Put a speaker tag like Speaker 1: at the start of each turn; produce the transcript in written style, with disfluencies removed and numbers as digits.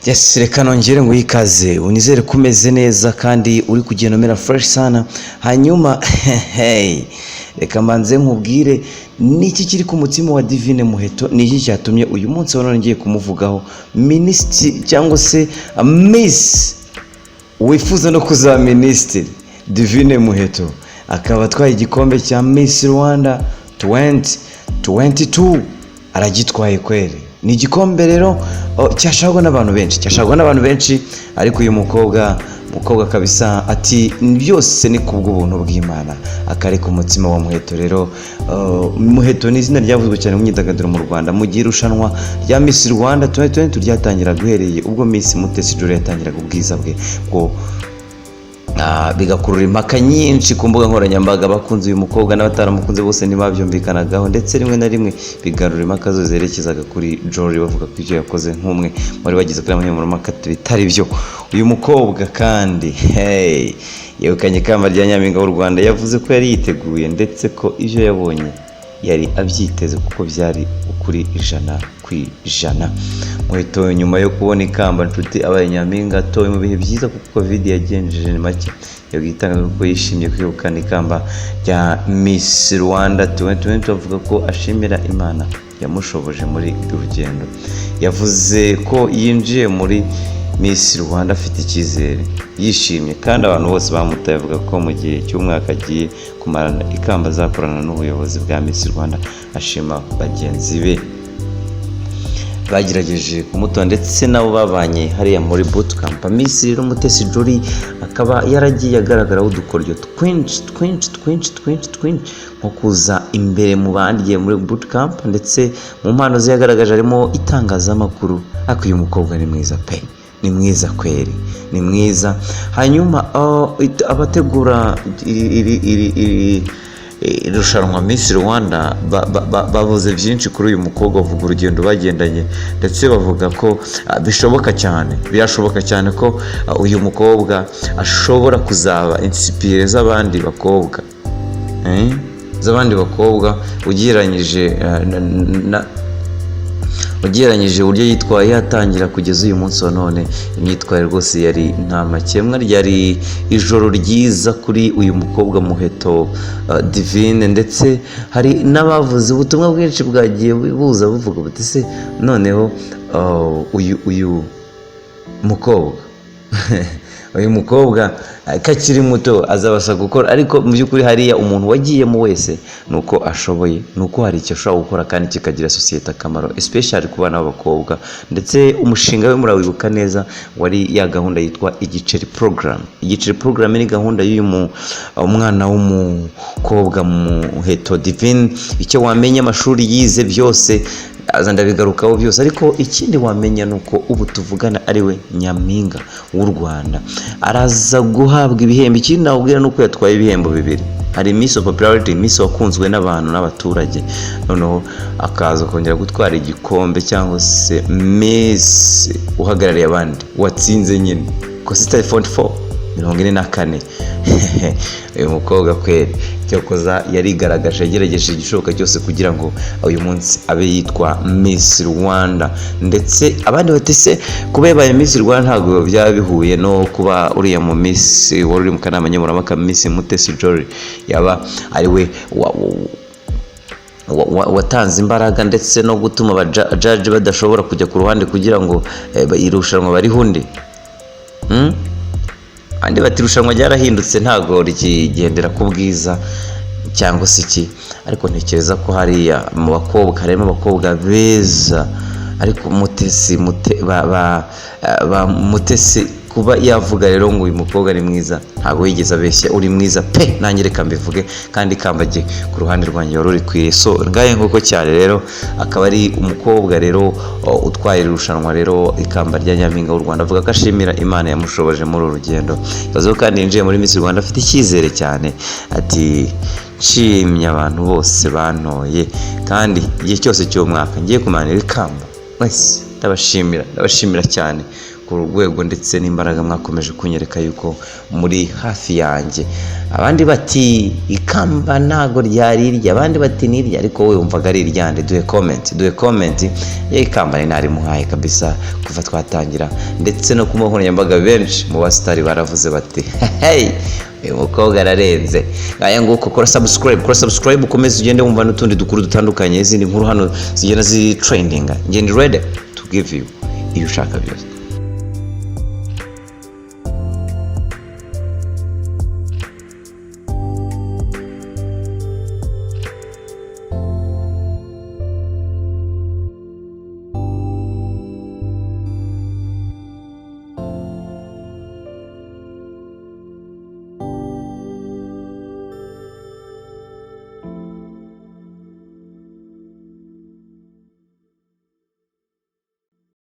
Speaker 1: Yes, reka nongere ngo ikaze unizere kumeze neza kandi uri kugenda umera fresh sana. Hanyuma hey, reka mbanze nkubwire niki kiri ku mutima wa Divine Muheto, niki cyatumye uyu munsi none ngiye kumuvugaho. Minisitiri cyangwa se Miss wifuza no kuza Minisitiri Divine Muheto akaba atwaye igikombe cya Miss Rwanda 2022 aragitwaye kweli. Ni igikombe rero cyashagwa n'abantu benshi ariko uyu mukobwa kabisa ati byose ni kubw'ubuntu bw'Imana akari ku mutima wa Muheto. Rero Muheto ni izina ryavuzwe cyane mu myidagaduro mu Rwanda mu gihe irushanwa rya Miss Rwanda 2020 ryatangira guhereye ubwo Miss Mutesi Jolly yatangiraga ubwiza bwe bwo bigakurura impaka nyinshi ku mbuga nkoranyambaga. Bakunze uyu mukobwa n'abataramukunze bose ntibabyumvikanagaho, ndetse rimwe na rimwe bigarura impaka zo zerekezaga kuri Jolly bavuga ko ibyo yakoze nk'umwe wari wagize kuri abanyamakuru bitari byo. Uyu mukobwa kandi yegukanye ikamba rya Nyampinga w'u Rwanda, yavuze ko yari yiteguye ndetse ko ibyo yabonye yari abyiteze kuko byari ukuri 100%. Muheto nyuma yo kubona ikamba nshuti abaye Nyampinga atowe mu bihe byiza kuko Covid yagenjeje ni make, yagitangaza ko yishimiye kwegukana ikamba rya Miss Rwanda 2020. Avuga ko ashimira Imana yamushoboje muri urugendo. Yavuze ko yinjiye muri Miss Rwanda afite icyizere, yishimye kandi abantu bose bamutaye. Avuga ko mu gihe cy'umwaka agiye kumarana ikamba azakorana n'ubuyobozi bwa Miss Rwanda. Ashima bagenzi be bagerageje kumutora ndetse nabo babanye hariya muri bootcamp. Miss rero Mutesi Jolly akaba yaragiye agaragaraho udukoryo twinshi nko kuza imbere mu bandiye muri bootcamp, ndetse mu mpano ze yagaragaje harimo itangazamakuru. Ariko uyu mukobwa ni mwiza pe, ni mwiza kweli, ni mwiza. Hanyuma abategura irushanwa Miss Rwanda bavuze byinshi kuri uyu mukobwa, bavuga urugendo bagendanye ndetse bavuga ko birashoboka cyane ko uyu mukobwa ashobora kuzaba inspire z'abandi bakobwa ugereranyije uburyo yitwaye yatangira kugeza uyu munsi wa none. Imyitwarire rwose yari nta makemwa, ryari ijoro ryiza kuri uyu mukobwa Muheto Divine. ndetse hari n'abavuze ubutumwa bwinshi bwagiye buza buvuga buti se noneho uyu mukobwa kakiri muto azabasha gukora. Ariko mu by'ukuri hariya umuntu wagiyemo wese nuko ashoboye, nuko hari icyo ashobora gukora kandi kikagira sosiyete akamaro, especially ku bana b'abakobwa. Ndetse umushinga we murawibuka neza wari ya gahunda yitwa Igiceri program. Igiceri program ni gahunda y'uyu umwana w'umukobwa Muheto Divine. Icyo wamenya amashuri yize byose ndabigarukaho byose, ariko ikindi wamenya nuko ubu tuvugana ari we Nyampinga w'u Rwanda. Araza guhabwa ibihembo. Ikindi nawubwira nuko yatwaye ibihembo bibiri. Hari Miss of Popularity, Miss wakunzwe n'abantu n'abaturage, noneho akaza kongera gutwara igikombe cyangwa se Miss uhagarariye abandi watsinze nyine Kosita 44. Uyu mukobwa kweli cyokoza yarigaragaje, yagerageje igishoboka cyose kugira ngo uyu munsi abe yitwa Miss Rwanda. Ndetse abandi batese kuba yabaye Miss Rwanda ntabwo byaba bihuye no kuba uriya mu Miss wari uri mu kanama nkemurampaka Miss Mutesi Jolly yaba ari we watanze imbaraga ndetse no gutuma abajaji badashobora kujya ku ruhande kugira ngo irushanwa bariho undi. Andi batirushanwa ryarahindutse ntago rikigendera ku bwiza cyangwa se iki, ariko ntekereza ko hariya mu bakobwa harimo abakobwa beza. Ariko Mutesi kuba yavuga rero ngo uyu mukobwa ari mwiza ntago yigeze abeshya, uri mwiza pe, nanjye reka mbivuge kandi kambage ku ruhande rwanjye wari uri so ngaye nk'uko cyane. Rero akaba ari umukobwa rero utwaye irushanwa rero ikamba rya Nyampinga w'u Rwanda. Avuga ko ashimira Imana yamushoboje muri uru rugendo. Yavuze kandi yinjiye muri Miss Rwanda afite icyizere cyane, ati nshimye abantu bose bantoye kandi igihe cyose cy'umwaka ngiye kumanira ikamba. Ndabashimira cyane ku rwego ndetse n'imbaraga mwakomeje kunyereka yuko muri hafi yanjye. Abandi bati ikamba ntago ryari irya, abandi bati nirya, ariko wowe wumvaga ari iryande. Duhe comment ya ikamba ni nari muhaye kabisa kuva twatangira, ndetse no ku nkoranyambaga benshi mu basitari baravuze bati hey umukobwa ararenze. Aya nguko kora subscribe ukomeze ugende wumva n'utundi dukuru dutandukanye, izindi nkuru hano zigenda zi trending. Ngende ready to give you iyo ushaka byose.